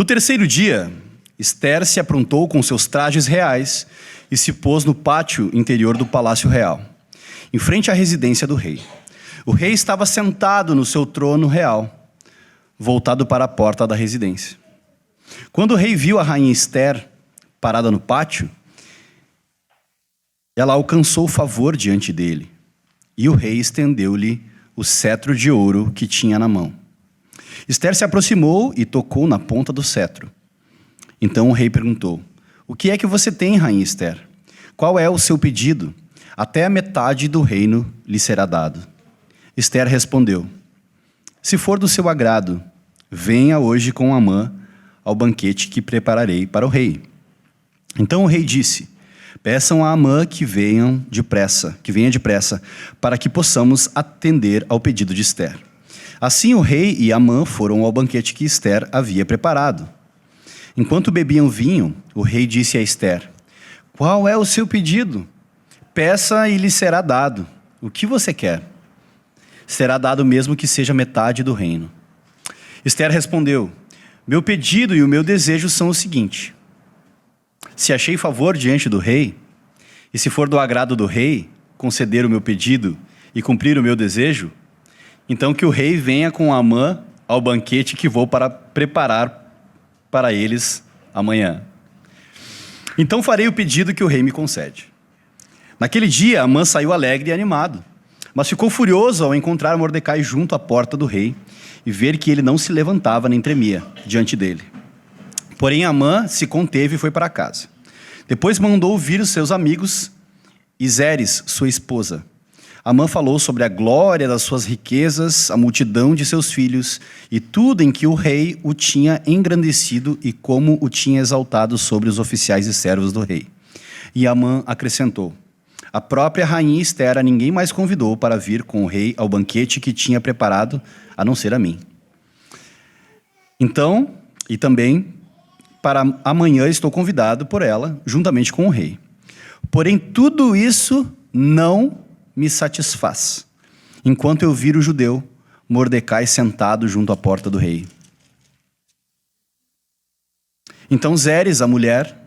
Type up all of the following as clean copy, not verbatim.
No terceiro dia, Esther se aprontou com seus trajes reais e se pôs no pátio interior do palácio real, em frente à residência do rei. O rei estava sentado no seu trono real, voltado para a porta da residência. Quando o rei viu a rainha Esther parada no pátio, ela alcançou favor diante dele, e o rei estendeu-lhe o cetro de ouro que tinha na mão. Esther se aproximou e tocou na ponta do cetro. Então o rei perguntou: "O que é que você tem, rainha Esther? Qual é o seu pedido? Até a metade do reino lhe será dado." Esther respondeu: "Se for do seu agrado, venha hoje com Amã ao banquete que prepararei para o rei." Então o rei disse: "Peçam a Amã que venha depressa, para que possamos atender ao pedido de Esther." Assim o rei e Amã foram ao banquete que Esther havia preparado. Enquanto bebiam vinho, o rei disse a Esther: "Qual é o seu pedido? Peça e lhe será dado. O que você quer? Será dado mesmo que seja metade do reino." Esther respondeu: "Meu pedido e o meu desejo são o seguinte: se achei favor diante do rei, e se for do agrado do rei conceder o meu pedido e cumprir o meu desejo, então que o rei venha com Amã ao banquete que vou preparar para eles amanhã. Então farei o pedido que o rei me concede." Naquele dia, Amã saiu alegre e animado, mas ficou furioso ao encontrar Mordecai junto à porta do rei e ver que ele não se levantava nem tremia diante dele. Porém, Amã se conteve e foi para casa. Depois mandou vir os seus amigos e Zeres, sua esposa. Amã falou sobre a glória das suas riquezas, a multidão de seus filhos e tudo em que o rei o tinha engrandecido e como o tinha exaltado sobre os oficiais e servos do rei. E Amã acrescentou: "A própria rainha Esther a ninguém mais convidou para vir com o rei ao banquete que tinha preparado, a não ser a mim. Então, e também para amanhã estou convidado por ela, juntamente com o rei. Porém, tudo isso não me satisfaz, enquanto eu vir o judeu Mordecai sentado junto à porta do rei." Então Zeres, a mulher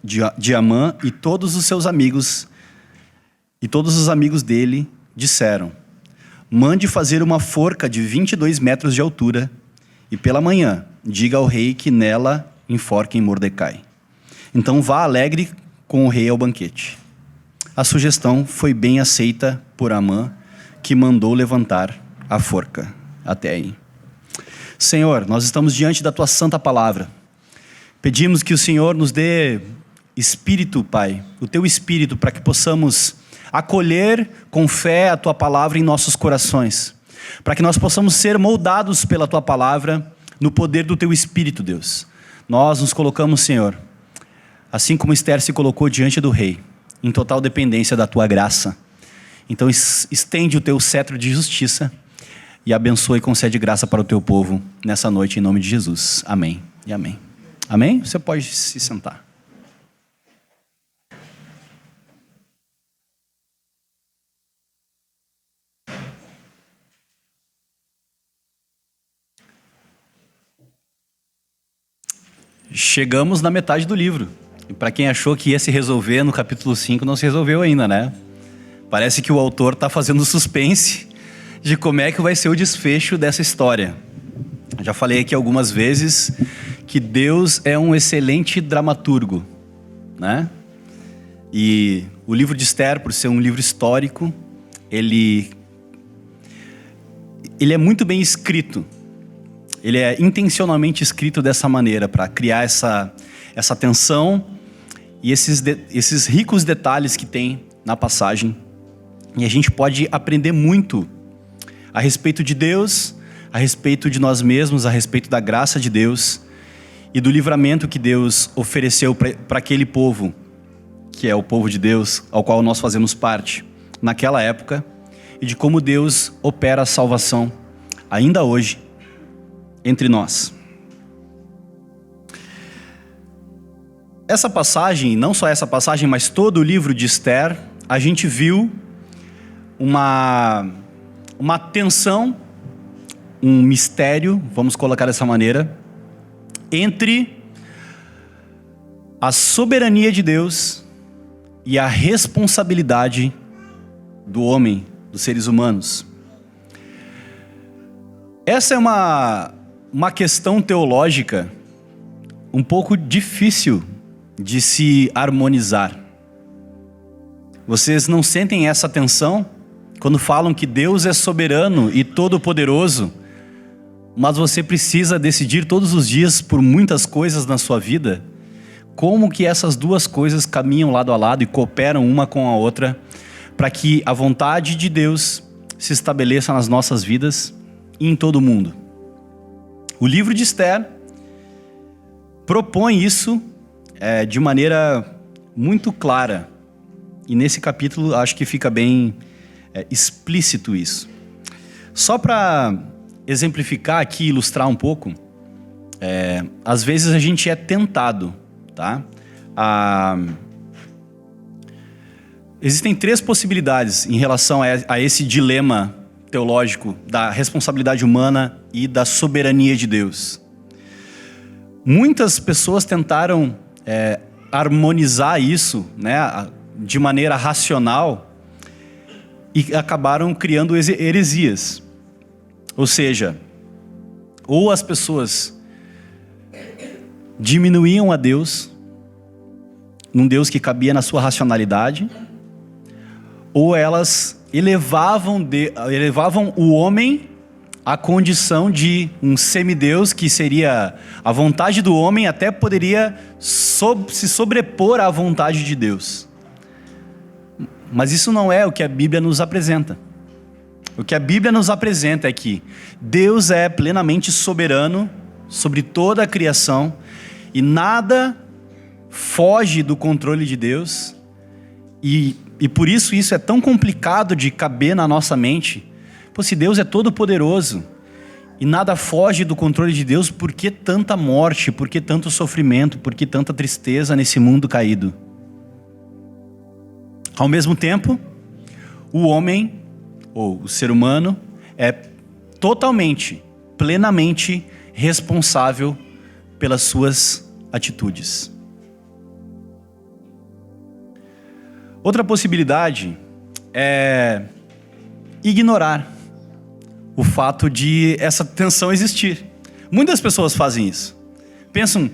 de Amã, e todos os seus amigos, e todos os amigos dele, disseram: "Mande fazer uma forca de 22 metros de altura, e pela manhã diga ao rei que nela enforquem Mordecai. Então vá alegre com o rei ao banquete." A sugestão foi bem aceita por Amã, que mandou levantar a forca. Até aí. Senhor, nós estamos diante da Tua santa palavra. Pedimos que o Senhor nos dê Espírito, Pai, o Teu Espírito, para que possamos acolher com fé a Tua palavra em nossos corações. Para que nós possamos ser moldados pela Tua palavra no poder do Teu Espírito, Deus. Nós nos colocamos, Senhor, assim como Esther se colocou diante do rei, em total dependência da Tua graça. Então estende o Teu cetro de justiça e abençoa e concede graça para o Teu povo nessa noite, em nome de Jesus. Amém e amém. Amém? Você pode se sentar. Chegamos na metade do livro. E para quem achou que ia se resolver no capítulo 5, não se resolveu ainda, né? Parece que o autor está fazendo suspense de como é que vai ser o desfecho dessa história. Já falei aqui algumas vezes que Deus é um excelente dramaturgo, né? E o livro de Esther, por ser um livro histórico, ele é muito bem escrito. Ele é intencionalmente escrito dessa maneira, para criar essa tensão e esses ricos detalhes que tem na passagem. E a gente pode aprender muito a respeito de Deus, a respeito de nós mesmos, a respeito da graça de Deus e do livramento que Deus ofereceu para aquele povo, que é o povo de Deus, ao qual nós fazemos parte naquela época, e de como Deus opera a salvação ainda hoje entre nós. Essa passagem, não só essa passagem, mas todo o livro de Esther, a gente viu uma tensão, um mistério, vamos colocar dessa maneira, entre a soberania de Deus e a responsabilidade do homem, dos seres humanos. Essa é uma questão teológica um pouco difícil de se harmonizar. Vocês não sentem essa tensão quando falam que Deus é soberano e todo-poderoso, mas você precisa decidir todos os dias por muitas coisas na sua vida? Como que essas duas coisas caminham lado a lado e cooperam uma com a outra para que a vontade de Deus se estabeleça nas nossas vidas e em todo o mundo? O livro de Esther propõe isso de maneira muito clara. E nesse capítulo acho que fica bem explícito isso. Só para exemplificar aqui, ilustrar um pouco, às vezes a gente é tentado, tá? Existem 3 possibilidades em relação a esse dilema teológico da responsabilidade humana e da soberania de Deus. Muitas pessoas tentaram harmonizar isso, né, de maneira racional e acabaram criando heresias. Ou seja, ou as pessoas diminuíam a Deus, num Deus que cabia na sua racionalidade, ou elas elevavam o homem à condição de um semideus, que seria a vontade do homem, até poderia se sobrepor à vontade de Deus. Mas isso não é o que a Bíblia nos apresenta. O que a Bíblia nos apresenta é que Deus é plenamente soberano sobre toda a criação e nada foge do controle de Deus. E por isso é tão complicado de caber na nossa mente. Pô, se Deus é todo poderoso e nada foge do controle de Deus, por que tanta morte, por que tanto sofrimento, por que tanta tristeza nesse mundo caído? Ao mesmo tempo, o homem, ou o ser humano, é totalmente, plenamente responsável pelas suas atitudes. Outra possibilidade é ignorar o fato de essa tensão existir. Muitas pessoas fazem isso. Pensam,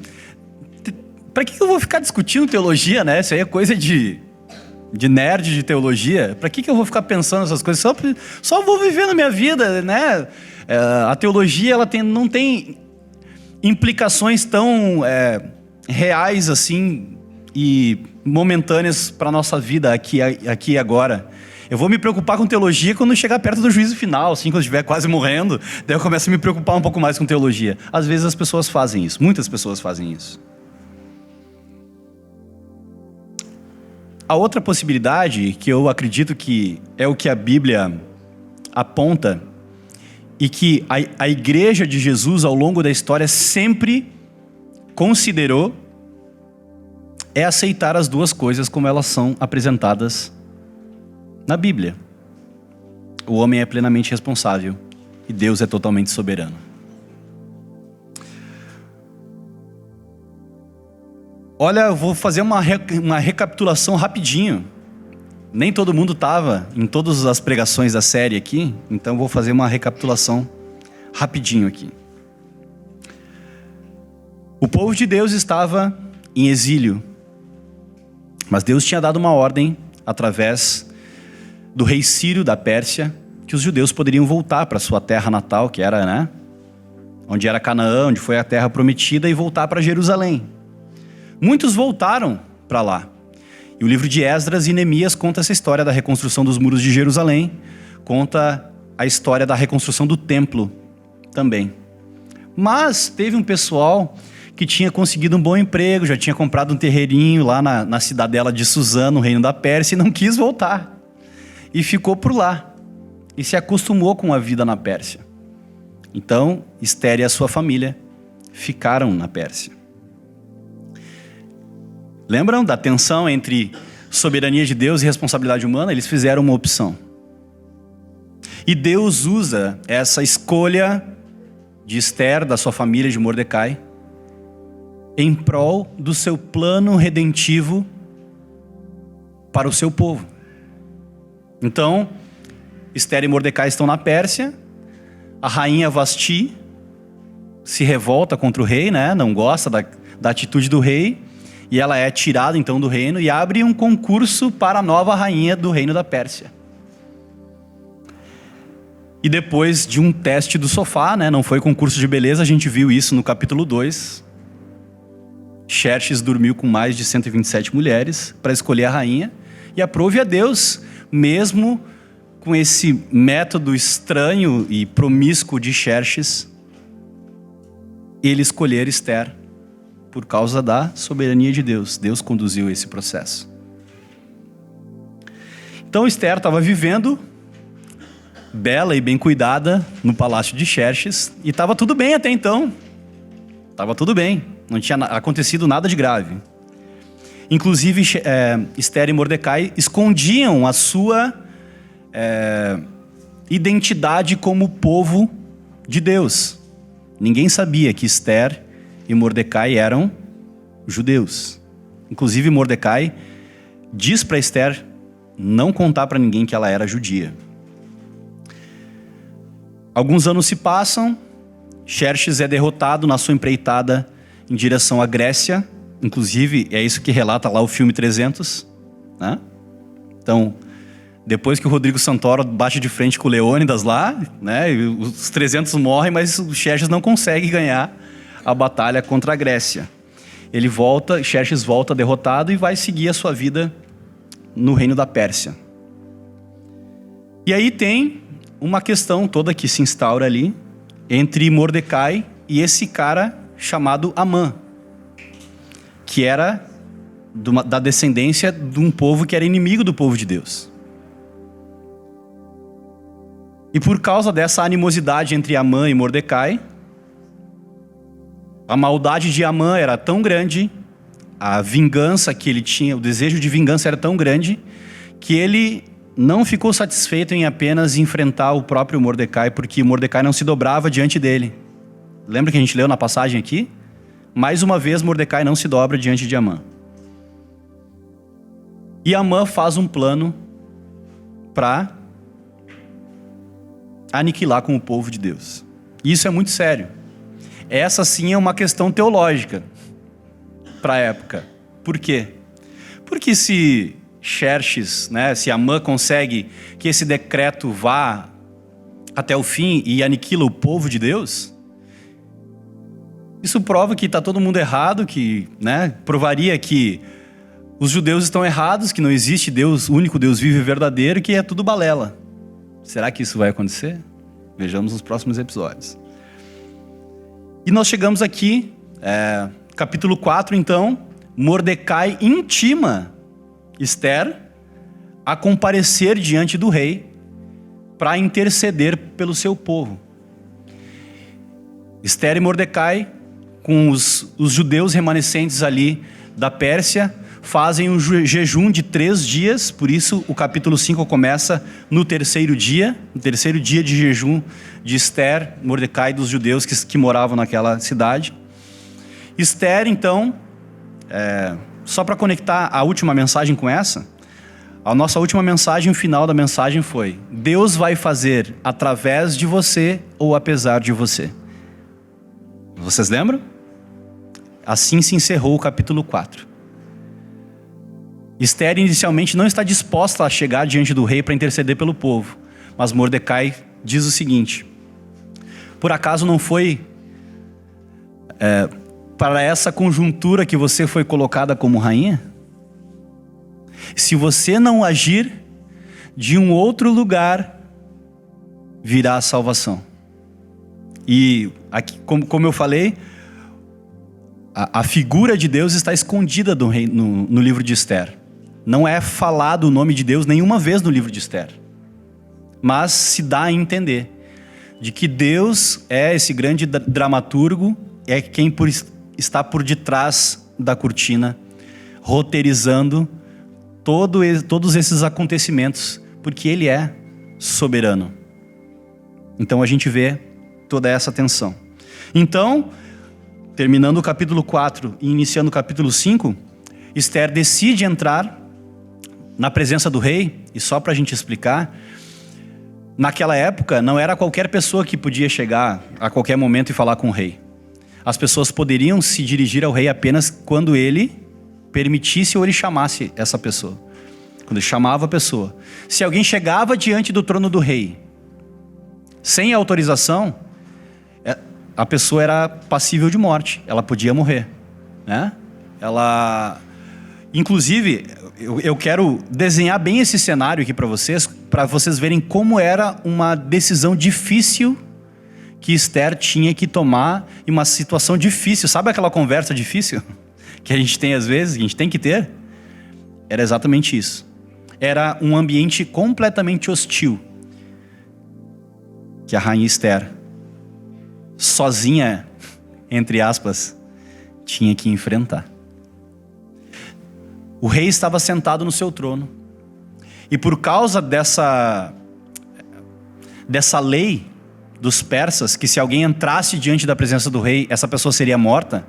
para que eu vou ficar discutindo teologia, né? Isso aí é coisa de nerd de teologia. Para que eu vou ficar pensando essas coisas? Só vou viver na minha vida, né? A teologia não tem implicações tão reais assim e momentâneas para a nossa vida aqui e agora. Eu vou me preocupar com teologia quando chegar perto do juízo final, assim, quando eu estiver quase morrendo, daí eu começo a me preocupar um pouco mais com teologia. Às vezes as pessoas fazem isso, muitas pessoas fazem isso. A outra possibilidade, que eu acredito que é o que a Bíblia aponta, e que a igreja de Jesus ao longo da história sempre considerou, é aceitar as duas coisas como elas são apresentadas na Bíblia. O homem é plenamente responsável e Deus é totalmente soberano. Olha, eu vou fazer uma recapitulação rapidinho. Nem todo mundo estava em todas as pregações da série aqui, então vou fazer uma recapitulação rapidinho aqui. O povo de Deus estava em exílio, mas Deus tinha dado uma ordem através do rei Ciro da Pérsia, que os judeus poderiam voltar para sua terra natal, que era, né, onde era Canaã, onde foi a terra prometida, e voltar para Jerusalém. Muitos voltaram para lá. E o livro de Esdras e Neemias conta essa história da reconstrução dos muros de Jerusalém, conta a história da reconstrução do templo também. Mas teve um pessoal que tinha conseguido um bom emprego, já tinha comprado um terreirinho lá na cidadela de Suzã, no reino da Pérsia, e não quis voltar. E ficou por lá. E se acostumou com a vida na Pérsia. Então, Esther e a sua família ficaram na Pérsia. Lembram da tensão entre soberania de Deus e responsabilidade humana? Eles fizeram uma opção. E Deus usa essa escolha de Esther, da sua família, de Mordecai, em prol do seu plano redentivo para o seu povo. Então, Ester e Mordecai estão na Pérsia. A rainha Vasti se revolta contra o rei, né? Não gosta da atitude do rei. E ela é tirada então do reino e abre um concurso para a nova rainha do reino da Pérsia. E depois de um teste do sofá, né? Não foi concurso de beleza, a gente viu isso no capítulo 2. Xerxes dormiu com mais de 127 mulheres para escolher a rainha. E aprove a Deus, mesmo com esse método estranho e promíscuo de Xerxes, ele escolher Ester por causa da soberania de Deus. Deus conduziu esse processo. Então Ester estava vivendo, bela e bem cuidada, no palácio de Xerxes, e estava tudo bem até então. Estava tudo bem, não tinha acontecido nada de grave. Inclusive, Ester e Mordecai escondiam a sua identidade como povo de Deus. Ninguém sabia que Ester e Mordecai eram judeus. Inclusive, Mordecai diz para Ester não contar para ninguém que ela era judia. Alguns anos se passam, Xerxes é derrotado na sua empreitada em direção à Grécia. Inclusive, é isso que relata lá o filme 300, né? Então, depois que o Rodrigo Santoro bate de frente com o Leônidas lá, né? Os 300 morrem, mas o Xerxes não consegue ganhar a batalha contra a Grécia. Xerxes volta derrotado e vai seguir a sua vida no reino da Pérsia. E aí tem uma questão toda que se instaura ali entre Mordecai e esse cara chamado Amã, que era da descendência de um povo que era inimigo do povo de Deus. E por causa dessa animosidade entre Amã e Mordecai, a maldade de Amã era tão grande, a vingança que ele tinha, o desejo de vingança era tão grande, que ele não ficou satisfeito em apenas enfrentar o próprio Mordecai, porque Mordecai não se dobrava diante dele. Lembra que a gente leu na passagem aqui? Mais uma vez, Mordecai não se dobra diante de Amã. E Amã faz um plano para aniquilar com o povo de Deus. E isso é muito sério. Essa sim é uma questão teológica para a época. Por quê? Porque se Xerxes, né, se Amã consegue que esse decreto vá até o fim e aniquila o povo de Deus, isso prova que está todo mundo errado, que, né, provaria que os judeus estão errados, que não existe Deus, o único Deus vivo e verdadeiro, que é tudo balela. Será que isso vai acontecer? Vejamos nos próximos episódios. E nós chegamos aqui, capítulo 4, então, Mordecai intima Ester a comparecer diante do rei para interceder pelo seu povo. Ester e Mordecai, com os judeus remanescentes ali da Pérsia, fazem um jejum de 3 dias, por isso o capítulo 5 começa no terceiro dia de jejum de Ester, Mordecai e dos judeus que moravam naquela cidade. Ester, então, só para conectar a última mensagem com essa, a nossa última mensagem, o final da mensagem foi: Deus vai fazer através de você ou apesar de você. Vocês lembram? Assim se encerrou o capítulo 4. Ester inicialmente não está disposta a chegar diante do rei para interceder pelo povo. Mas Mordecai diz o seguinte: por acaso não foi para essa conjuntura que você foi colocada como rainha? Se você não agir, de um outro lugar virá a salvação. E aqui, como eu falei, a figura de Deus está escondida no livro de Ester. Não é falado o nome de Deus nenhuma vez no livro de Ester. Mas se dá a entender de que Deus é esse grande dramaturgo, é quem está por detrás da cortina, roteirizando todos esses acontecimentos, porque Ele é soberano. Então a gente vê toda essa tensão. Então, terminando o capítulo 4 e iniciando o capítulo 5, Esther decide entrar na presença do rei. E só para a gente explicar, naquela época não era qualquer pessoa que podia chegar a qualquer momento e falar com o rei. As pessoas poderiam se dirigir ao rei apenas quando ele permitisse ou ele chamasse essa pessoa. Quando ele chamava a pessoa. Se alguém chegava diante do trono do rei sem autorização, a pessoa era passível de morte. Ela podia morrer, né? Inclusive, eu quero desenhar bem esse cenário aqui para vocês verem como era uma decisão difícil que Esther tinha que tomar em uma situação difícil. Sabe aquela conversa difícil que a gente tem às vezes, que a gente tem que ter? Era exatamente isso. Era um ambiente completamente hostil que a rainha Esther, sozinha, entre aspas, tinha que enfrentar. O rei estava sentado no seu trono. E por causa dessa lei dos persas, que se alguém entrasse diante da presença do rei, essa pessoa seria morta,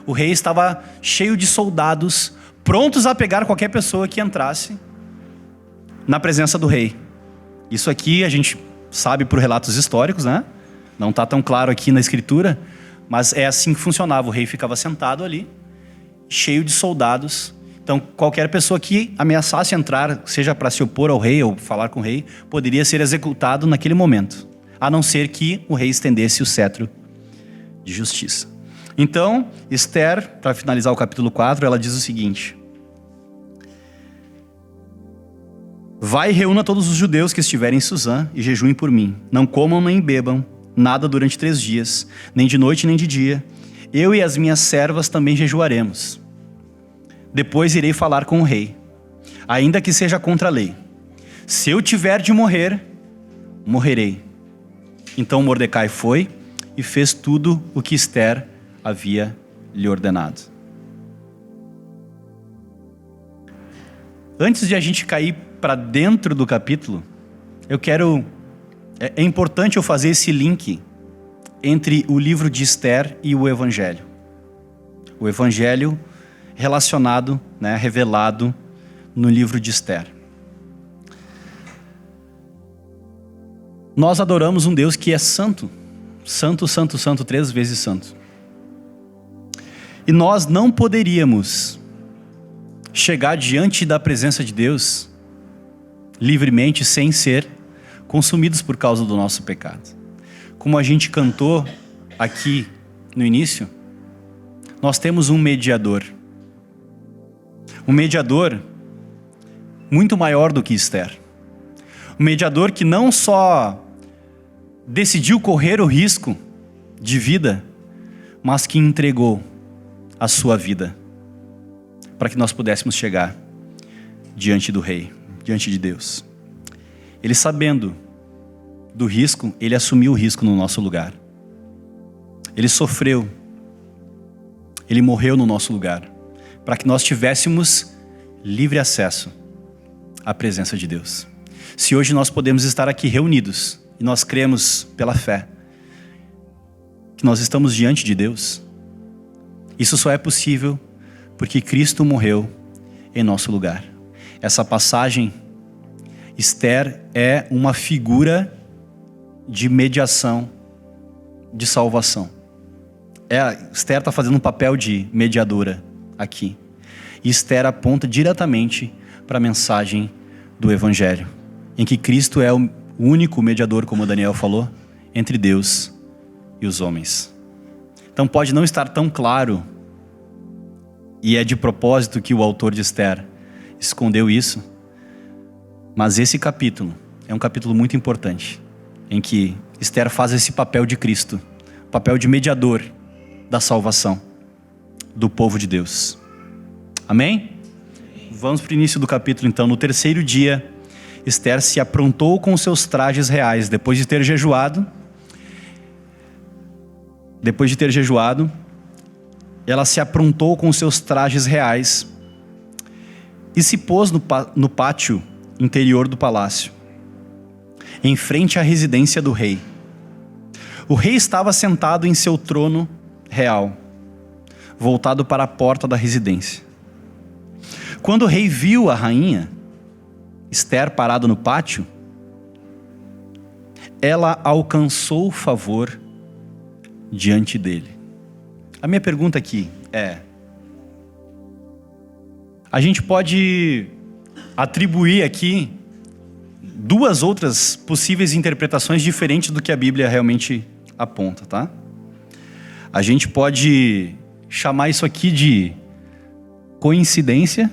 o rei estava cheio de soldados, prontos a pegar qualquer pessoa que entrasse na presença do rei. Isso aqui a gente sabe por relatos históricos, né? Não está tão claro aqui na escritura, mas é assim que funcionava. O rei ficava sentado ali, cheio de soldados. Então, qualquer pessoa que ameaçasse entrar, seja para se opor ao rei ou falar com o rei, poderia ser executado naquele momento, a não ser que o rei estendesse o cetro de justiça. Então, Esther, para finalizar o capítulo 4, ela diz o seguinte: vai e reúna todos os judeus que estiverem em Suzã e jejuem por mim. Não comam nem bebam nada durante 3 dias, nem de noite nem de dia. Eu e as minhas servas também jejuaremos. Depois irei falar com o rei, ainda que seja contra a lei. Se eu tiver de morrer, morrerei. Então Mordecai foi e fez tudo o que Esther havia lhe ordenado. Antes de a gente cair para dentro do capítulo, é importante eu fazer esse link entre o livro de Esther e o Evangelho. O Evangelho relacionado, né, revelado no livro de Esther. Nós adoramos um Deus que é santo. Santo, santo, santo, 3 vezes santo. E nós não poderíamos chegar diante da presença de Deus livremente sem ser consumidos por causa do nosso pecado. Como a gente cantou aqui no início, nós temos um mediador. Um mediador muito maior do que Esther. Um mediador que não só decidiu correr o risco de vida, mas que entregou a sua vida para que nós pudéssemos chegar diante do rei, diante de Deus. Ele, sabendo do risco, ele assumiu o risco no nosso lugar. Ele sofreu. Ele morreu no nosso lugar, para que nós tivéssemos livre acesso à presença de Deus. Se hoje nós podemos estar aqui reunidos, e nós cremos pela fé que nós estamos diante de Deus, isso só é possível porque Cristo morreu em nosso lugar. Essa passagem, Esther é uma figura de mediação, de salvação. Esther está fazendo um papel de mediadora aqui. E Esther aponta diretamente para a mensagem do Evangelho, em que Cristo é o único mediador, como Daniel falou, entre Deus e os homens. Então pode não estar tão claro, e é de propósito que o autor de Esther escondeu isso, mas esse capítulo é um capítulo muito importante, em que Esther faz esse papel de Cristo, papel de mediador da salvação do povo de Deus. Amém? Vamos para o início do capítulo então. No 3º dia, Esther se aprontou com seus trajes reais, depois de ter jejuado, ela se aprontou com seus trajes reais e se pôs no pátio interior do palácio, em frente à residência do rei. O rei estava sentado em seu trono real, voltado para a porta da residência. Quando o rei viu a rainha, Ester, parado no pátio, ela alcançou favor diante dele. A minha pergunta aqui é: a gente pode atribuir aqui duas outras possíveis interpretações diferentes do que a Bíblia realmente aponta, tá? A gente pode chamar isso aqui de coincidência,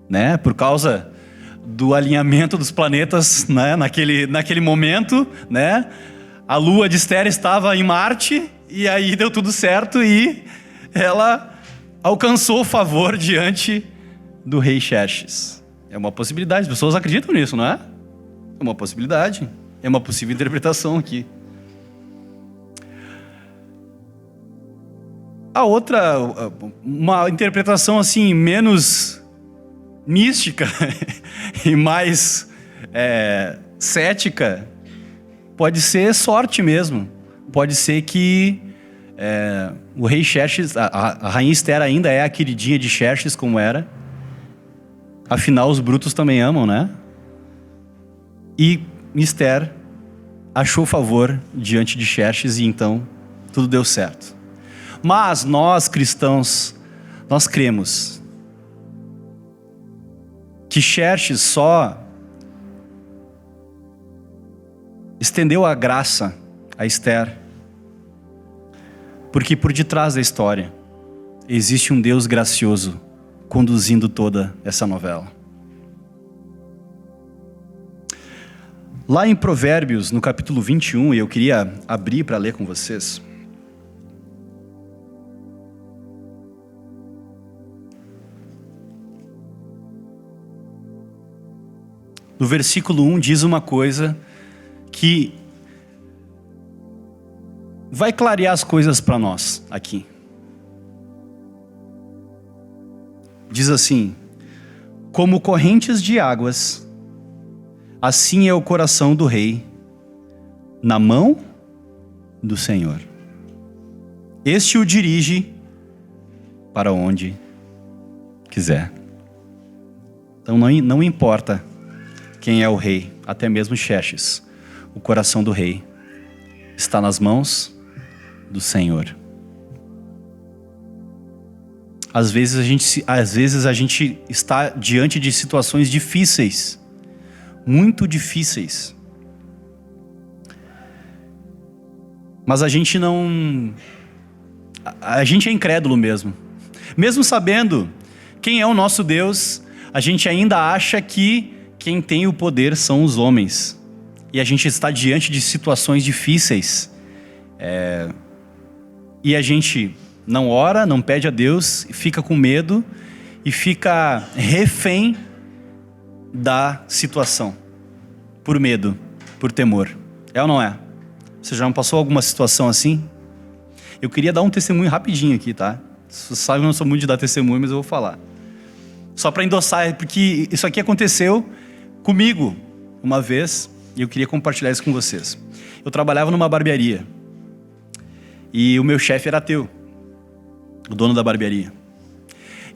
né? Por causa do alinhamento dos planetas, né? Naquele momento, né? A lua de Ester estava em Marte e aí deu tudo certo e ela alcançou favor diante do rei Xerxes. É uma possibilidade, as pessoas acreditam nisso, não é? É uma possibilidade, é uma possível interpretação aqui. A outra, uma interpretação assim, menos mística e mais cética, pode ser sorte mesmo. Pode ser que o rei Xerxes, a rainha Ester ainda é a queridinha de Xerxes como era. Afinal, os brutos também amam, né? E Ester achou favor diante de Xerxes e então tudo deu certo. Mas nós cristãos, nós cremos que Xerxes só estendeu a graça a Ester porque por detrás da história existe um Deus gracioso conduzindo toda essa novela. Lá em Provérbios, no capítulo 21, e eu queria abrir para ler com vocês. No versículo 1 diz uma coisa que vai clarear as coisas para nós aqui. Diz assim: como correntes de águas, assim é o coração do rei na mão do Senhor. Este o dirige para onde quiser. Então não importa quem é o rei, até mesmo Xerxes, o coração do rei está nas mãos do Senhor. Às vezes a gente está diante de situações difíceis, muito difíceis. Mas a gente é incrédulo mesmo. Mesmo sabendo quem é o nosso Deus, a gente ainda acha que quem tem o poder são os homens. E a gente está diante de situações difíceis. E a gente não ora, não pede a Deus, fica com medo e fica refém da situação. Por medo, por temor. É ou não é? Você já não passou alguma situação assim? Eu queria dar um testemunho rapidinho aqui, tá? Você sabe que eu não sou muito de dar testemunho, mas eu vou falar. Só para endossar, porque isso aqui aconteceu comigo uma vez e eu queria compartilhar isso com vocês. Eu trabalhava numa barbearia e o meu chefe era ateu, o dono da barbearia.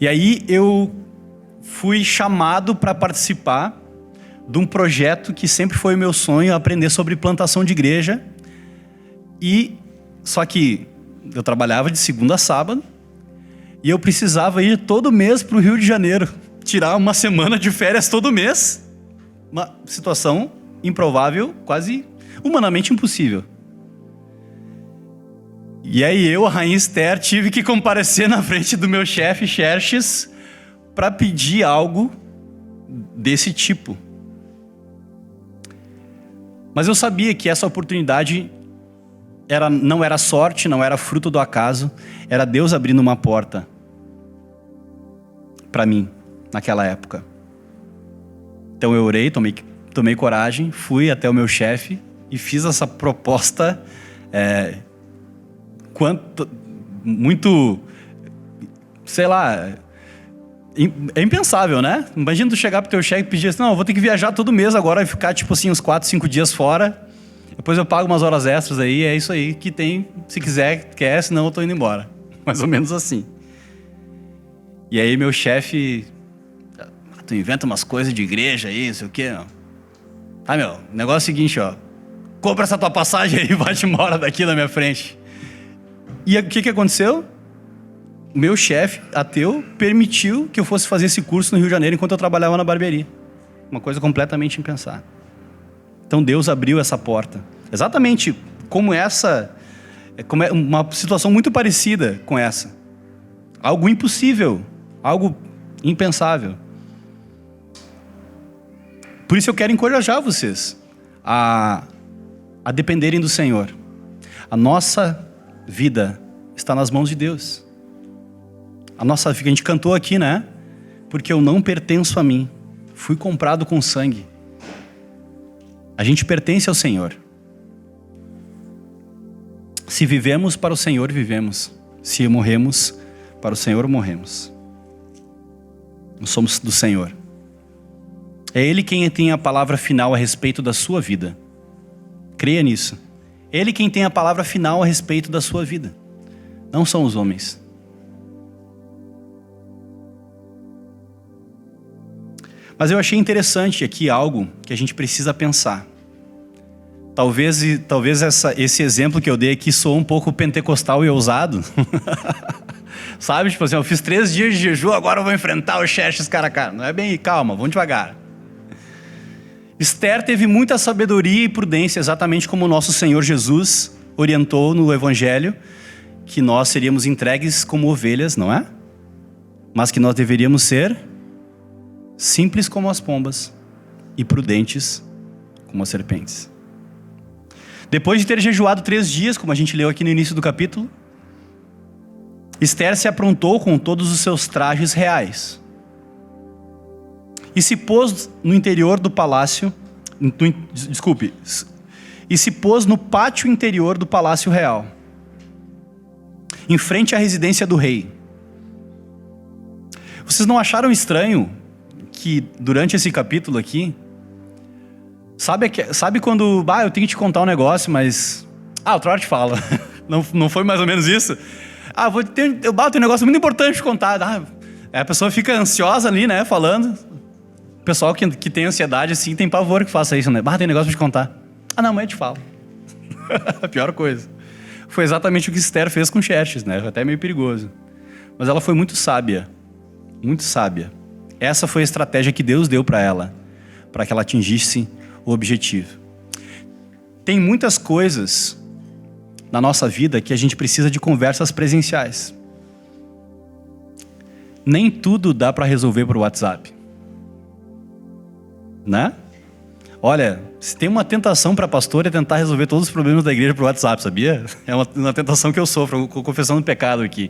E aí eu fui chamado para participar de um projeto que sempre foi o meu sonho, aprender sobre plantação de igreja. Só que eu trabalhava de segunda a sábado e eu precisava ir todo mês para o Rio de Janeiro, tirar uma semana de férias todo mês. Uma situação improvável, quase humanamente impossível. E aí eu, a rainha Ester, tive que comparecer na frente do meu chefe, Xerxes, para pedir algo desse tipo. Mas eu sabia que essa oportunidade não era sorte, não era fruto do acaso, era Deus abrindo uma porta para mim, naquela época. Então eu orei, tomei coragem, fui até o meu chefe e fiz essa proposta muito, sei lá, é impensável, né? Imagina tu chegar pro teu chefe e pedir assim: não, eu vou ter que viajar todo mês agora e ficar tipo assim uns 4, 5 dias fora, depois eu pago umas horas extras aí, é isso aí que tem, se quiser, quer, senão eu tô indo embora. Mais ou menos assim. E aí meu chefe, tu inventa umas coisas de igreja aí, não sei o quê. Tá, meu, o negócio é o seguinte, ó. Compra essa tua passagem aí e vai-te embora daqui na minha frente. E o que aconteceu? Meu chefe, ateu, permitiu que eu fosse fazer esse curso no Rio de Janeiro enquanto eu trabalhava na barbearia. Uma coisa completamente impensável. Então Deus abriu essa porta. Exatamente como essa, como é uma situação muito parecida com essa. Algo impossível, algo impensável. Por isso eu quero encorajar vocês a dependerem do Senhor. A nossa vida está nas mãos de Deus. A nossa vida, a gente cantou aqui, né? Porque eu não pertenço a mim. Fui comprado com sangue. A gente pertence ao Senhor. Se vivemos, para o Senhor vivemos. Se morremos, para o Senhor morremos. Nós somos do Senhor. É Ele quem tem a palavra final a respeito da sua vida. Creia nisso. Ele quem tem a palavra final a respeito da sua vida. Não são os homens. Mas eu achei interessante aqui algo que a gente precisa pensar. Talvez esse exemplo que eu dei aqui soou um pouco pentecostal e ousado. Sabe? Tipo assim, eu fiz 3 dias de jejum, agora eu vou enfrentar o Xerxes cara a cara. Não é bem, calma, vamos devagar. Esther teve muita sabedoria e prudência, exatamente como o nosso Senhor Jesus orientou no Evangelho, que nós seríamos entregues como ovelhas, não é? Mas que nós deveríamos ser simples como as pombas e prudentes como as serpentes. Depois de ter jejuado 3 dias, como a gente leu aqui no início do capítulo, Esther se aprontou com todos os seus trajes reais e se pôs no interior do palácio, e se pôs no pátio interior do palácio real, em frente à residência do rei. Vocês não acharam estranho que durante esse capítulo aqui, sabe quando, eu tenho que te contar um negócio, mas outra hora te falo. Não foi mais ou menos isso? Eu tenho um negócio muito importante de contar. A pessoa fica ansiosa ali, né, falando. O pessoal que tem ansiedade, assim, tem pavor que faça isso, né? Tem negócio pra te contar. Não, mas eu te falo. A pior coisa. Foi exatamente o que Esther fez com Xerxes, né? Até meio perigoso. Mas ela foi muito sábia. Muito sábia. Essa foi a estratégia que Deus deu para ela, para que ela atingisse o objetivo. Tem muitas coisas na nossa vida que a gente precisa de conversas presenciais. Nem tudo dá para resolver por WhatsApp, né? Olha, se tem uma tentação para pastor é tentar resolver todos os problemas da igreja por WhatsApp, sabia? É uma tentação que eu sofro, confessando pecado aqui.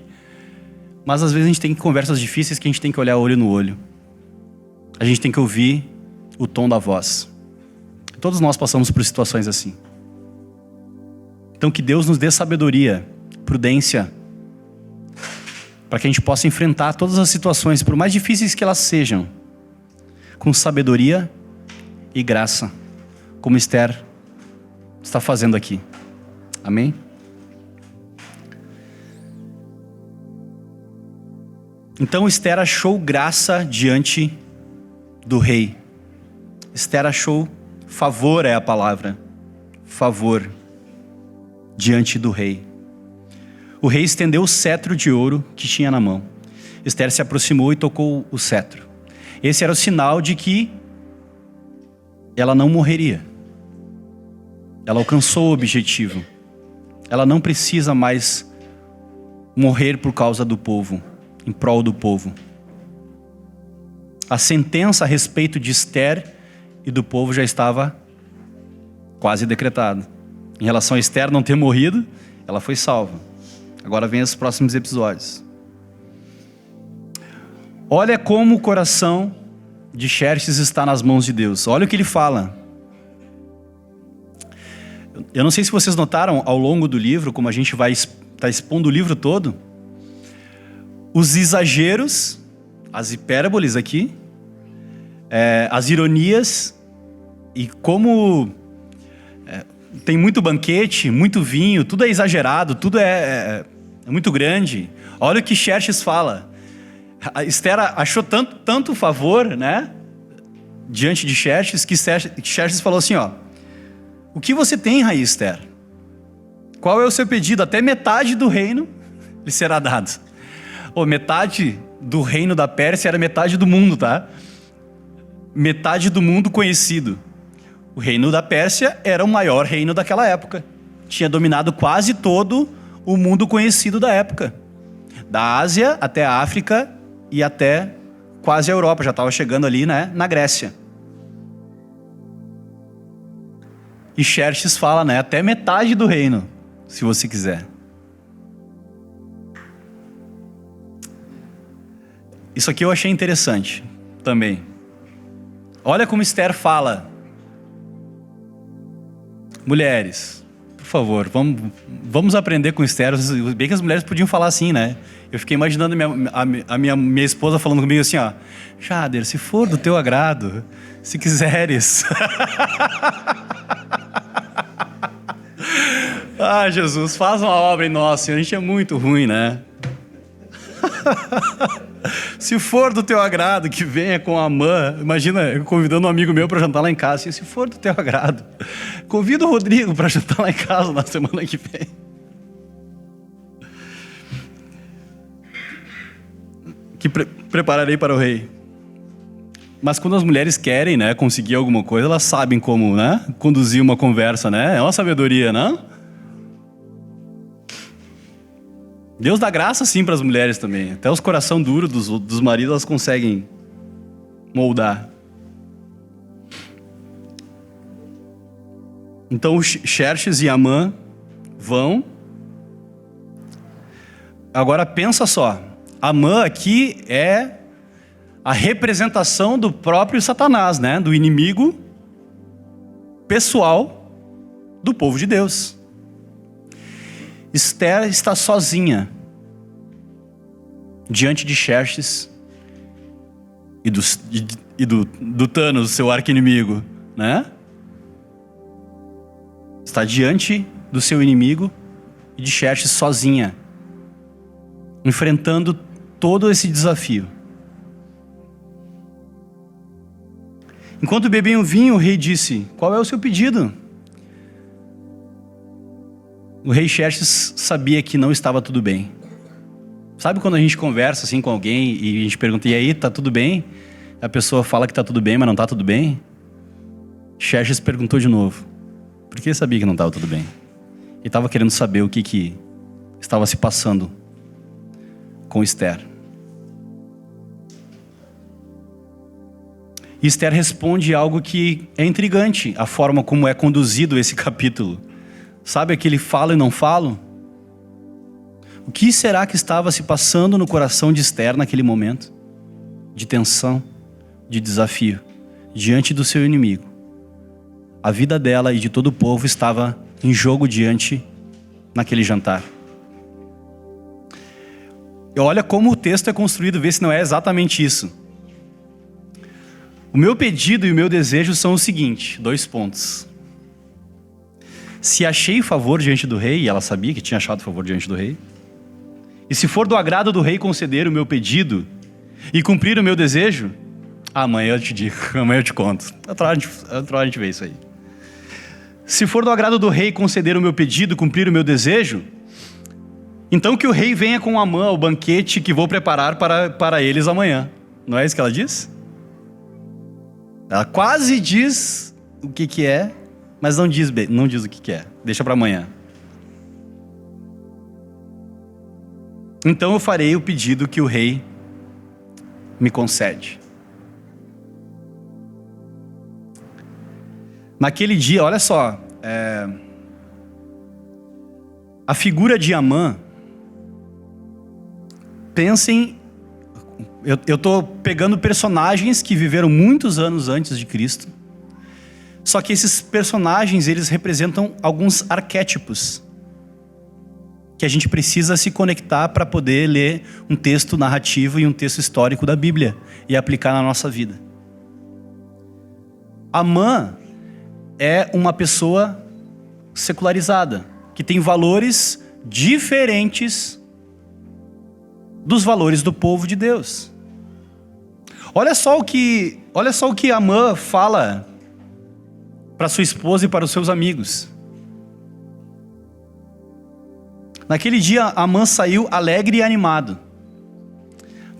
Mas às vezes a gente tem conversas difíceis que a gente tem que olhar olho no olho. A gente tem que ouvir o tom da voz. Todos nós passamos por situações assim. Então que Deus nos dê sabedoria, prudência, para que a gente possa enfrentar todas as situações, por mais difíceis que elas sejam, com sabedoria e graça, como Esther está fazendo aqui. Amém? Então Esther achou graça diante do rei. Esther achou favor, é a palavra. Favor diante do rei. O rei estendeu o cetro de ouro que tinha na mão. Esther se aproximou e tocou o cetro. Esse era o sinal de que ela não morreria. Ela alcançou o objetivo. Ela não precisa mais morrer por causa do povo, em prol do povo. A sentença a respeito de Esther e do povo já estava quase decretada. Em relação a Esther não ter morrido, ela foi salva. Agora vem os próximos episódios. Olha como o coração de Xerxes está nas mãos de Deus. Olha o que ele fala. Eu não sei se vocês notaram ao longo do livro, como a gente vai estar expondo o livro todo, os exageros, as hipérboles aqui, as ironias, e como tem muito banquete, muito vinho, tudo é exagerado, tudo é muito grande. Olha o que Xerxes fala. A Esther achou tanto favor, né, diante de Xerxes, que Xerxes falou assim, ó: o que você tem, rainha Esther? Qual é o seu pedido? Até metade do reino lhe será dado. Metade do reino da Pérsia era metade do mundo, tá? Metade do mundo conhecido. O reino da Pérsia era o maior reino daquela época. Tinha dominado quase todo o mundo conhecido da época. Da Ásia até a África e até quase a Europa. Já estava chegando ali, né, na Grécia. E Xerxes fala, né, até metade do reino, se você quiser. Isso aqui eu achei interessante também. Olha como Esther fala. Mulheres, por favor, vamos aprender com Esther. Bem que as mulheres podiam falar assim, né? Eu fiquei imaginando a minha esposa falando comigo assim, ó: Jader, se for do teu agrado, se quiseres. Ah, Jesus, faz uma obra em nós, Senhor. A gente é muito ruim, né? Se for do teu agrado, que venha com a Amã. Imagina, eu convidando um amigo meu para jantar lá em casa. Assim, se for do teu agrado, convida o Rodrigo para jantar lá em casa na semana que vem. Que prepararei para o rei. Mas quando as mulheres querem, né, conseguir alguma coisa, elas sabem como, né, conduzir uma conversa, né? É uma sabedoria, né? Deus dá graça sim para as mulheres também. Até os coração duros dos maridos elas conseguem moldar. Então Xerxes e Amã vão. Agora pensa só. Amã aqui é a representação do próprio Satanás, né? Do inimigo pessoal do povo de Deus. Esther está sozinha diante de Xerxes e do Thanos, seu arqui-inimigo, né? Está diante do seu inimigo e de Xerxes sozinha, enfrentando todo esse desafio. Enquanto bebiam vinho, o rei disse: qual é o seu pedido? O rei Xerxes sabia que não estava tudo bem. Sabe quando a gente conversa assim com alguém e a gente pergunta: e aí, tá tudo bem? A pessoa fala que tá tudo bem, mas não tá tudo bem? Xerxes perguntou de novo, porque ele sabia que não estava tudo bem. Ele estava querendo saber o que estava se passando com Esther. E Esther responde algo que é intrigante, a forma como é conduzido esse capítulo. Sabe aquele falo e não falo? O que será que estava se passando no coração de Esther naquele momento? De tensão, de desafio, diante do seu inimigo. A vida dela e de todo o povo estava em jogo diante naquele jantar. E olha como o texto é construído, vê se não é exatamente isso. O meu pedido e o meu desejo são o seguinte, 2 pontos. Se achei favor diante do rei, e ela sabia que tinha achado favor diante do rei, e se for do agrado do rei conceder o meu pedido e cumprir o meu desejo, amanhã eu te digo, amanhã eu te conto. Outra hora a gente vê isso aí. Se for do agrado do rei conceder o meu pedido, cumprir o meu desejo, então que o rei venha com Amã ao banquete que vou preparar para eles amanhã. Não é isso que ela diz? Ela quase diz o que é, mas não diz o que é. Deixa para amanhã. Então eu farei o pedido que o rei me concede. Naquele dia, olha só, a figura de Amã, pensem, eu estou pegando personagens que viveram muitos anos antes de Cristo, só que esses personagens, eles representam alguns arquétipos que a gente precisa se conectar para poder ler um texto narrativo e um texto histórico da Bíblia e aplicar na nossa vida. Amã é uma pessoa secularizada, que tem valores diferentes dos valores do povo de Deus. Olha só o que Amã fala para sua esposa e para os seus amigos. Naquele dia, Amã saiu alegre e animado,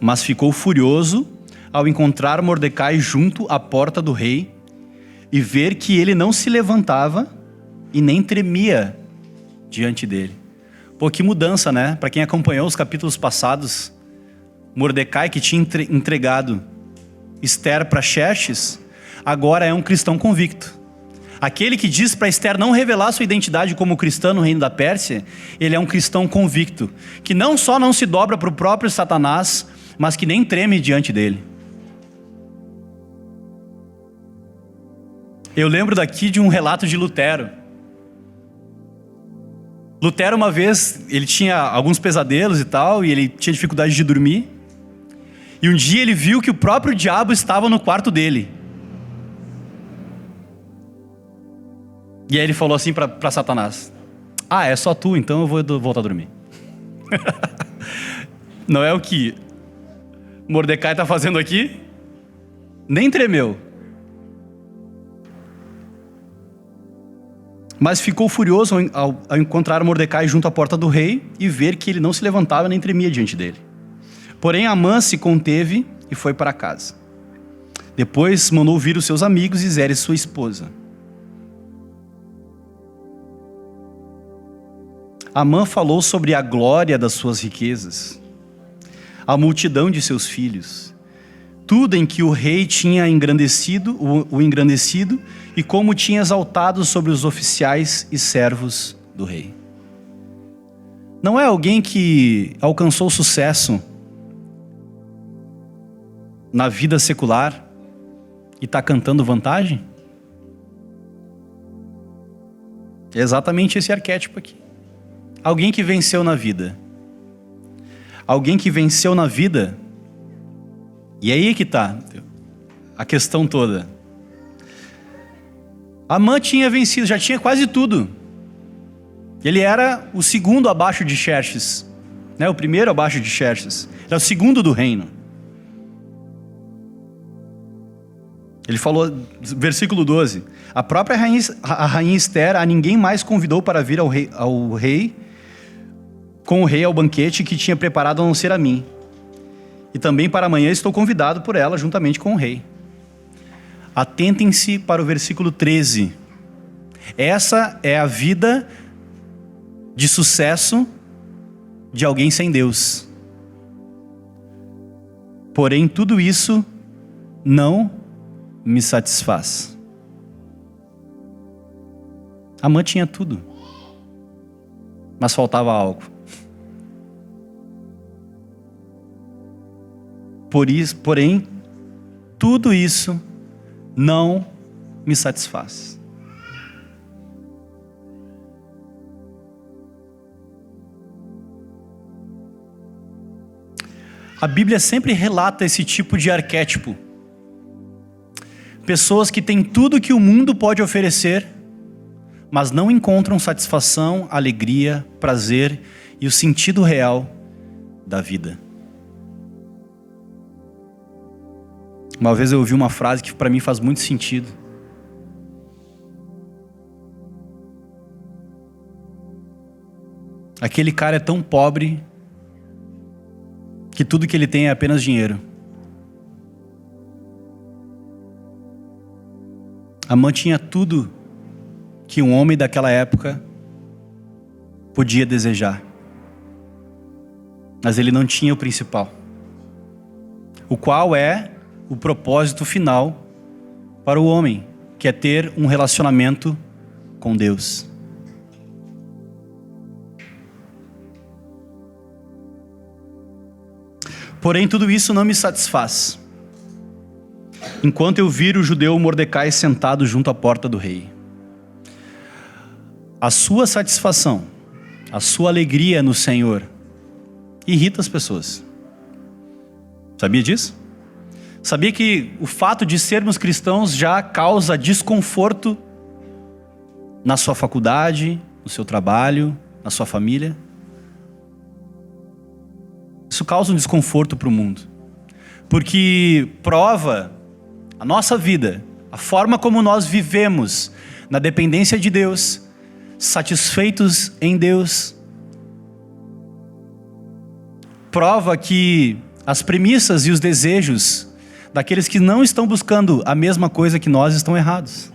mas ficou furioso ao encontrar Mordecai junto à porta do rei e ver que ele não se levantava e nem tremia diante dele. Pô, que mudança, né? Para quem acompanhou os capítulos passados, Mordecai, que tinha entregado Esther para Xerxes, agora é um cristão convicto. Aquele que diz para Esther não revelar sua identidade como cristã no reino da Pérsia, ele é um cristão convicto, que não só não se dobra para o próprio Satanás, mas que nem treme diante dele. Eu lembro daqui de um relato de Lutero. Lutero, uma vez, ele tinha alguns pesadelos e tal, e ele tinha dificuldade de dormir. E um dia ele viu que o próprio diabo estava no quarto dele. E aí ele falou assim para Satanás: ah, é só tu, então eu vou voltar a dormir. Não é o que Mordecai está fazendo aqui? Nem tremeu. Mas ficou furioso ao encontrar Mordecai junto à porta do rei e ver que ele não se levantava nem tremia diante dele. Porém, Amã se conteve e foi para casa. Depois mandou vir os seus amigos e Zeres, sua esposa. Amã falou sobre a glória das suas riquezas, a multidão de seus filhos, tudo em que o rei tinha engrandecido, o engrandecido, e como tinha exaltado sobre os oficiais e servos do rei. Não é alguém que alcançou sucesso na vida secular e está cantando vantagem? É exatamente esse arquétipo aqui. Alguém que venceu na vida. Alguém que venceu na vida. E aí que está a questão toda. Amã tinha vencido, já tinha quase tudo. Ele era o segundo abaixo de Xerxes, né? O primeiro abaixo de Xerxes. Era o segundo do reino. Ele falou, versículo 12: a própria rainha Esther a ninguém mais convidou para vir com o rei ao banquete que tinha preparado, a não ser a mim. E também para amanhã estou convidado por ela juntamente com o rei. Atentem-se para o versículo 13. Essa é a vida de sucesso de alguém sem Deus. Porém, tudo isso não me satisfaz. Amã tinha tudo, mas faltava algo. Porém, tudo isso não me satisfaz. A Bíblia sempre relata esse tipo de arquétipo. Pessoas que têm tudo que o mundo pode oferecer, mas não encontram satisfação, alegria, prazer e o sentido real da vida. Uma vez eu ouvi uma frase que para mim faz muito sentido. Aquele cara é tão pobre que tudo que ele tem é apenas dinheiro. Amã tinha tudo que um homem daquela época podia desejar. Mas ele não tinha o principal, o qual é o propósito final para o homem, que é ter um relacionamento com Deus. Porém, tudo isso não me satisfaz, enquanto eu vir o judeu Mordecai sentado junto à porta do rei. A sua satisfação, a sua alegria no Senhor irrita as pessoas. Sabia disso? Sabia que o fato de sermos cristãos já causa desconforto na sua faculdade, no seu trabalho, na sua família? Isso causa um desconforto para o mundo. porque prova a nossa vida, a forma como nós vivemos na dependência de Deus, satisfeitos em Deus. Prova que as premissas e os desejos daqueles que não estão buscando a mesma coisa que nós estão errados.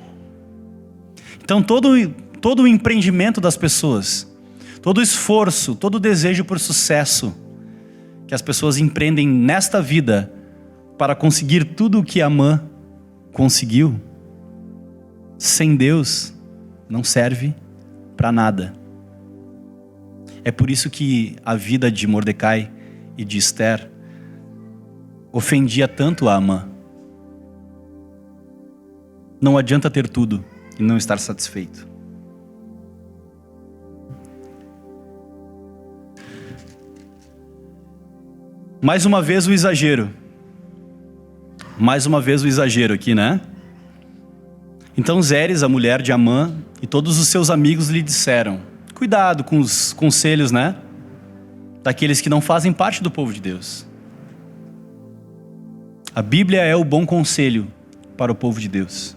Então todo o empreendimento das pessoas, todo o esforço, todo o desejo por sucesso que as pessoas empreendem nesta vida para conseguir tudo o que Amã conseguiu, sem Deus, não serve para nada. É por isso que a vida de Mordecai e de Esther ofendia tanto a Amã. Não adianta ter tudo e não estar satisfeito. Mais uma vez o exagero. Mais uma vez o exagero aqui, né? Então Zeres, a mulher de Amã, e todos os seus amigos lhe disseram: cuidado com os conselhos, né? Daqueles que não fazem parte do povo de Deus. A Bíblia é o bom conselho para o povo de Deus.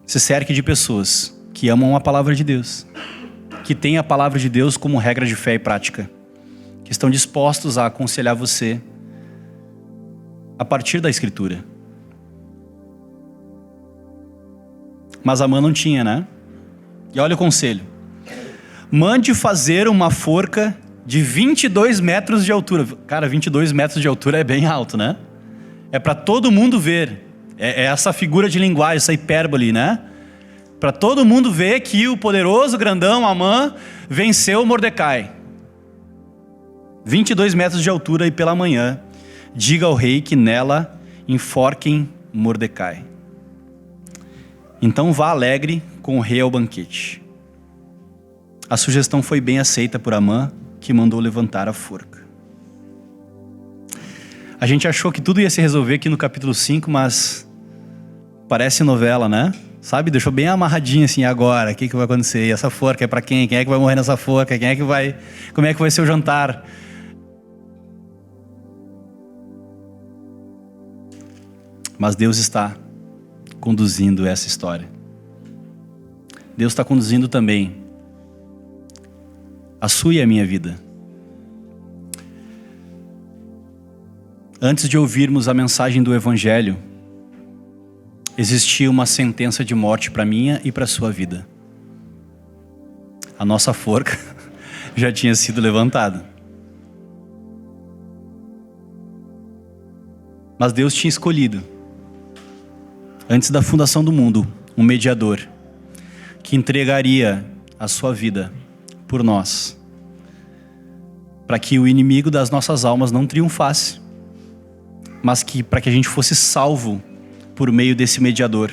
Se cerque de pessoas que amam a palavra de Deus, que têm a palavra de Deus como regra de fé e prática, que estão dispostos a aconselhar você a partir da Escritura. Mas Amã não tinha, né? E olha o conselho: mande fazer uma forca de 22 metros de altura. Cara, 22 metros de altura é bem alto, né? É para todo mundo ver. É essa figura de linguagem, essa hipérbole, né? Para todo mundo ver que o poderoso grandão Amã venceu Mordecai. 22 metros de altura, e pela manhã diga ao rei que nela enforquem Mordecai. Então vá alegre com o rei ao banquete. A sugestão foi bem aceita por Amã, que mandou levantar a forca. A gente achou que tudo ia se resolver aqui no capítulo 5, mas parece novela, né? Sabe, deixou bem amarradinho assim. Agora, o que vai acontecer? E essa forca é para quem? Quem é que vai morrer nessa forca? Como é que vai ser o jantar? Mas Deus está conduzindo essa história. Deus está conduzindo também a sua e a minha vida. Antes de ouvirmos a mensagem do Evangelho, existia uma sentença de morte para minha e para a sua vida. A nossa forca já tinha sido levantada. Mas Deus tinha escolhido, antes da fundação do mundo, um mediador que entregaria a sua vida por nós, para que o inimigo das nossas almas não triunfasse, mas para que a gente fosse salvo por meio desse mediador.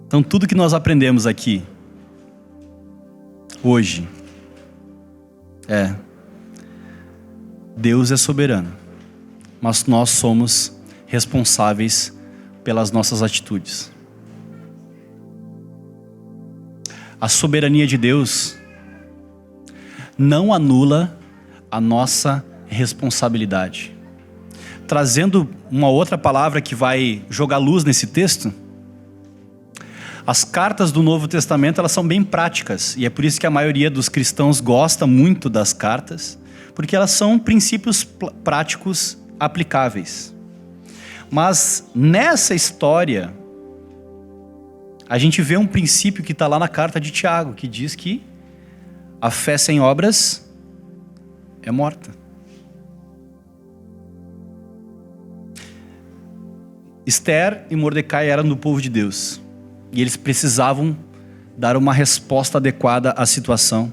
Então tudo que nós aprendemos aqui hoje Deus é soberano, mas nós somos responsáveis pelas nossas atitudes. A soberania de Deus não anula a nossa responsabilidade. Trazendo uma outra palavra que vai jogar luz nesse texto, as cartas do Novo Testamento, elas são bem práticas, e é por isso que a maioria dos cristãos gosta muito das cartas, porque elas são princípios práticos aplicáveis. Mas nessa história, a gente vê um princípio que está lá na carta de Tiago, que diz que a fé sem obras é morta. Esther e Mordecai eram do povo de Deus, e eles precisavam dar uma resposta adequada à situação,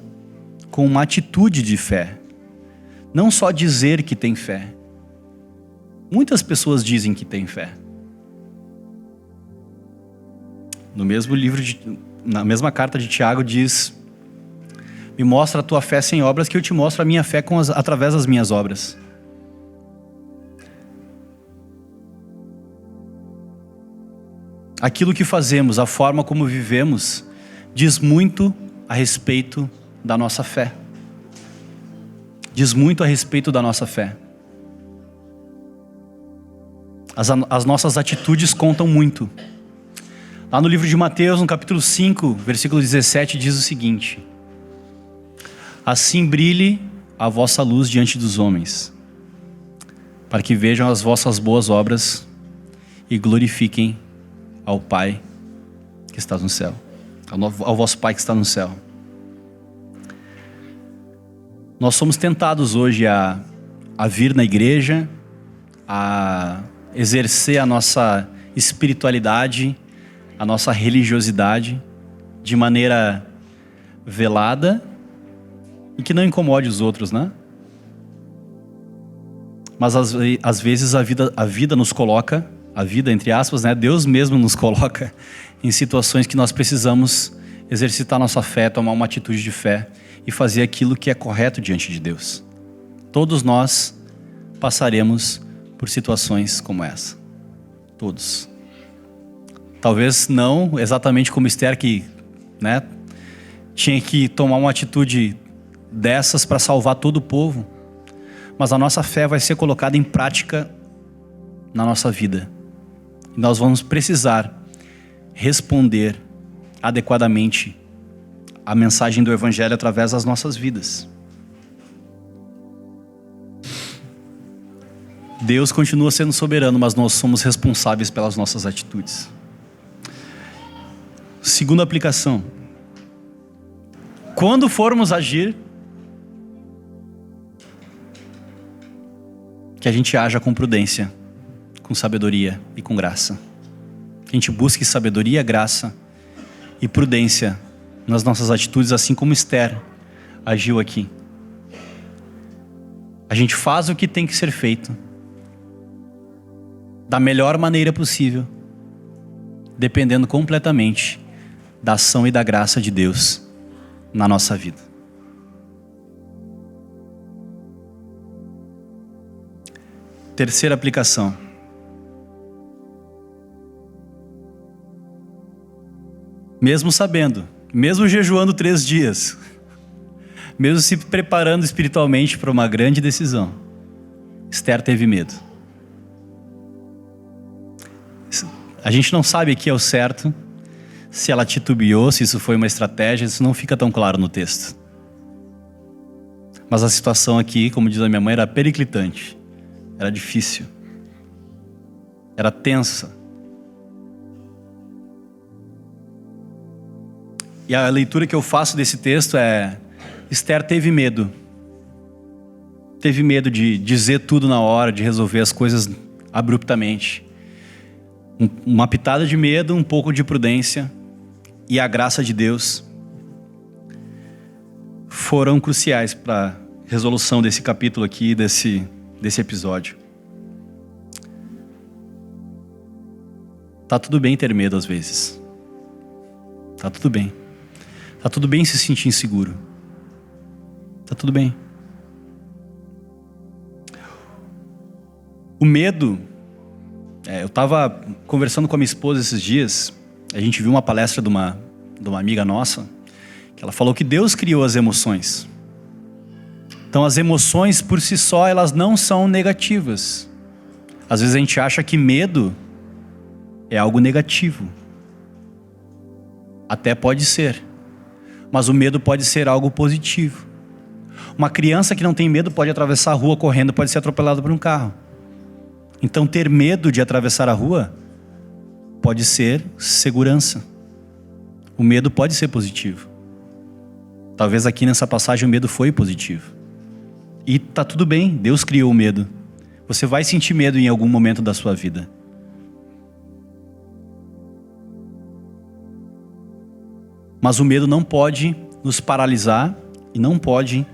com uma atitude de fé. Não só dizer que tem fé. Muitas pessoas dizem que têm fé. No mesmo livro, na mesma carta de Tiago diz: me mostra a tua fé sem obras, que eu te mostro a minha fé através das minhas obras. Aquilo que fazemos, a forma como vivemos, diz muito a respeito da nossa fé. diz muito a respeito da nossa fé. As nossas atitudes contam muito. Lá no livro de Mateus, no capítulo 5, versículo 17, diz o seguinte: assim brilhe a vossa luz diante dos homens, para que vejam as vossas boas obras e glorifiquem ao Pai que está no céu, ao vosso Pai que está no céu. Nós somos tentados hoje a vir na igreja, a exercer a nossa espiritualidade, a nossa religiosidade de maneira velada e que não incomode os outros, né? Mas às vezes a vida nos coloca, a vida entre aspas, né? Deus mesmo nos coloca em situações que nós precisamos exercitar nossa fé, tomar uma atitude de fé e fazer aquilo que é correto diante de Deus. Todos nós passaremos por situações como essa. Todos. Talvez não exatamente como Esther, que, né, tinha que tomar uma atitude dessas para salvar todo o povo. Mas a nossa fé vai ser colocada em prática na nossa vida. E nós vamos precisar responder adequadamente a mensagem do Evangelho através das nossas vidas. Deus continua sendo soberano, mas nós somos responsáveis pelas nossas atitudes. Segunda aplicação: quando formos agir, que a gente haja com prudência, com sabedoria e com graça. Que a gente busque sabedoria, graça e prudência nas nossas atitudes, assim como Esther agiu aqui. A gente faz o que tem que ser feito da melhor maneira possível, dependendo completamente da ação e da graça de Deus na nossa vida. Terceira aplicação: mesmo sabendo, mesmo jejuando 3 dias, mesmo se preparando espiritualmente para uma grande decisão, Esther teve medo. A gente não sabe aqui ao certo se ela titubeou, se isso foi uma estratégia, isso não fica tão claro no texto. Mas a situação aqui, como diz a minha mãe, era periclitante, era difícil, era tensa. E a leitura que eu faço desse texto é: Esther teve medo. Teve medo de dizer tudo na hora, de resolver as coisas abruptamente. Uma pitada de medo, um pouco de prudência e a graça de Deus foram cruciais para a resolução desse capítulo aqui, desse episódio. Tá tudo bem ter medo às vezes. Tá tudo bem. Tá tudo bem se sentir inseguro. Tá tudo bem. O medo... eu estava conversando com a minha esposa esses dias. A gente viu uma palestra de uma amiga nossa, que ela falou que Deus criou as emoções. Então as emoções por si só, elas não são negativas. Às vezes a gente acha que medo é algo negativo. Até pode ser. Mas o medo pode ser algo positivo. Uma criança que não tem medo pode atravessar a rua correndo, pode ser atropelada por um carro. Então ter medo de atravessar a rua pode ser segurança. O medo pode ser positivo. Talvez aqui nessa passagem o medo foi positivo. E tá tudo bem, Deus criou o medo. Você vai sentir medo em algum momento da sua vida. Mas o medo não pode nos paralisar e não pode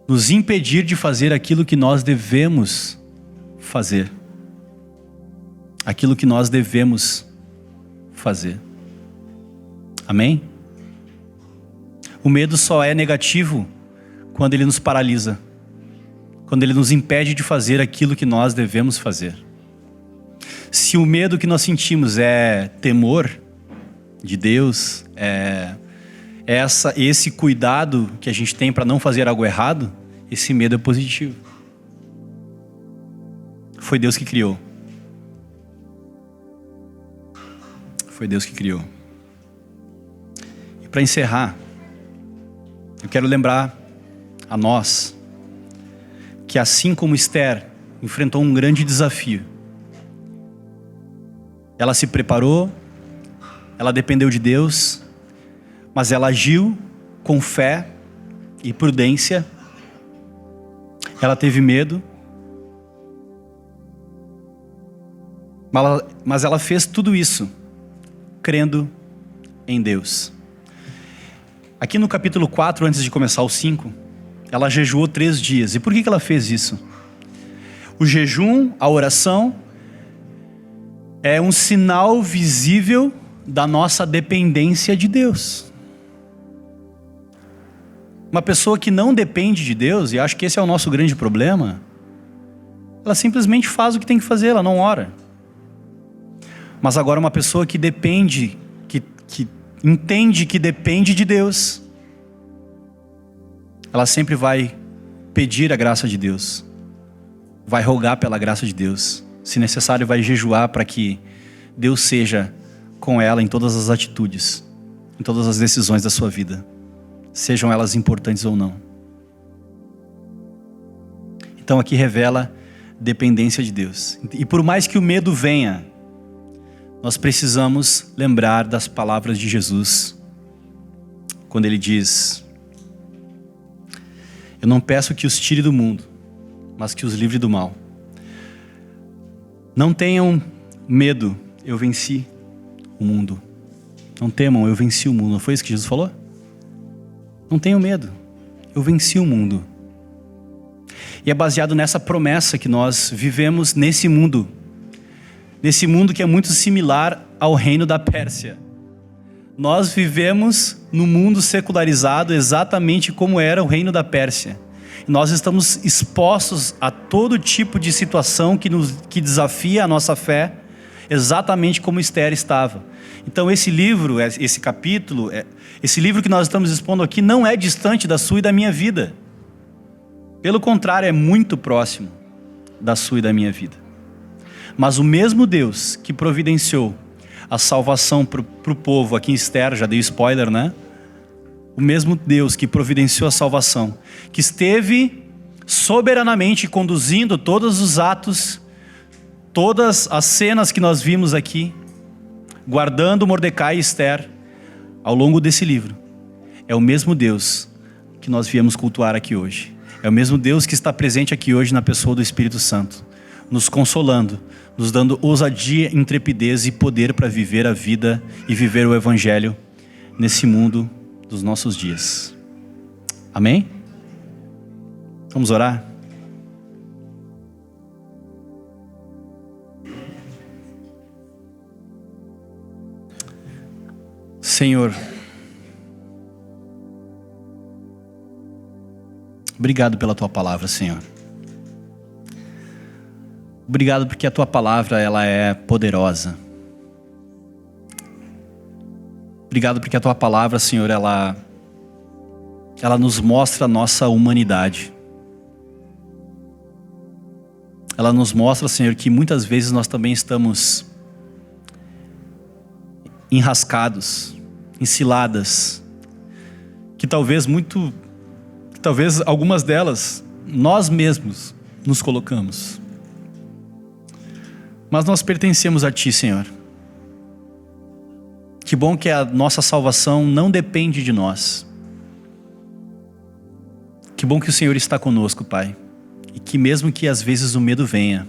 nos impedir de fazer aquilo que nós devemos fazer. Aquilo que nós devemos fazer. Amém? O medo só é negativo quando ele nos paralisa. Quando ele nos impede de fazer aquilo que nós devemos fazer. Se o medo que nós sentimos é temor de Deus, esse cuidado que a gente tem para não fazer algo errado, esse medo é positivo. Foi Deus que criou. Foi Deus que criou. E para encerrar, eu quero lembrar a nós que assim como Esther enfrentou um grande desafio, ela se preparou, ela dependeu de Deus, mas ela agiu com fé e prudência. Ela teve medo, mas ela fez tudo isso crendo em Deus. Aqui no capítulo 4, antes de começar o 5, ela jejuou 3 dias. E por que ela fez isso? O jejum, a oração, é um sinal visível da nossa dependência de Deus. Uma pessoa que não depende de Deus, e acho que esse é o nosso grande problema, ela simplesmente faz o que tem que fazer, ela não ora. Mas agora uma pessoa que depende, que entende que depende de Deus, ela sempre vai pedir a graça de Deus, vai rogar pela graça de Deus, se necessário vai jejuar para que Deus seja com ela em todas as atitudes, em todas as decisões da sua vida, sejam elas importantes ou não. Então aqui revela dependência de Deus. E por mais que o medo venha, nós precisamos lembrar das palavras de Jesus, quando ele diz: eu não peço que os tire do mundo, mas que os livre do mal. Não tenham medo, eu venci o mundo. Não temam, eu venci o mundo. Não foi isso que Jesus falou? Não tenham medo, eu venci o mundo. E é baseado nessa promessa que nós vivemos nesse mundo que é muito similar ao reino da Pérsia. Nós vivemos no mundo secularizado exatamente como era o reino da Pérsia. Nós estamos expostos a todo tipo de situação que desafia a nossa fé, exatamente como Esther estava. Então esse livro, esse capítulo, esse livro que nós estamos expondo aqui não é distante da sua e da minha vida. Pelo contrário, é muito próximo da sua e da minha vida. Mas o mesmo Deus que providenciou a salvação para o povo, aqui em Esther, já dei spoiler, né? O mesmo Deus que providenciou a salvação, que esteve soberanamente conduzindo todos os atos, todas as cenas que nós vimos aqui, guardando Mordecai e Esther ao longo desse livro, é o mesmo Deus que nós viemos cultuar aqui hoje. É o mesmo Deus que está presente aqui hoje na pessoa do Espírito Santo, nos consolando, nos dando ousadia, intrepidez e poder para viver a vida e viver o Evangelho nesse mundo dos nossos dias. Amém? Vamos orar? Senhor, obrigado pela Tua palavra, Senhor. Obrigado porque a Tua palavra, ela é poderosa. Obrigado porque a Tua palavra, Senhor, ela nos mostra a nossa humanidade. Ela nos mostra, Senhor, que muitas vezes nós também estamos enrascados, em ciladas, que talvez algumas delas nós mesmos nos colocamos. Mas nós pertencemos a Ti, Senhor. Que bom que a nossa salvação não depende de nós. Que bom que o Senhor está conosco, Pai. E que mesmo que às vezes o medo venha,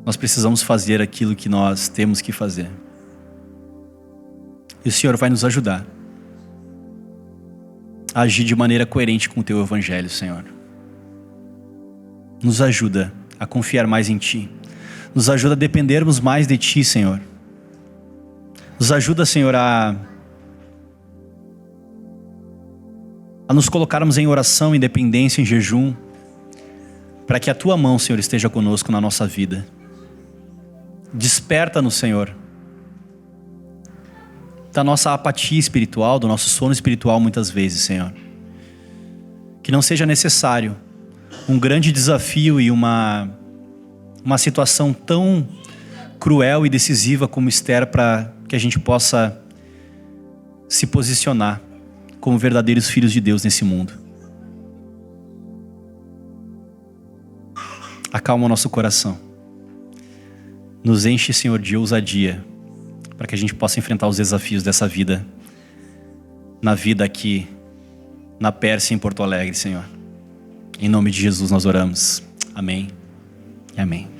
nós precisamos fazer aquilo que nós temos que fazer. E o Senhor vai nos ajudar a agir de maneira coerente com o Teu Evangelho, Senhor. Nos ajuda a confiar mais em Ti. Nos ajuda a dependermos mais de Ti, Senhor. Nos ajuda, Senhor, a nos colocarmos em oração, em dependência, em jejum, para que a Tua mão, Senhor, esteja conosco na nossa vida. Desperta-nos, Senhor, da nossa apatia espiritual, do nosso sono espiritual muitas vezes, Senhor. que não seja necessário um grande desafio e uma situação tão cruel e decisiva como Esther para que a gente possa se posicionar como verdadeiros filhos de Deus nesse mundo. Acalma o nosso coração. Nos enche, Senhor, de ousadia para que a gente possa enfrentar os desafios dessa vida, na vida aqui, na Pérsia e em Porto Alegre, Senhor. Em nome de Jesus nós oramos. Amém e amém.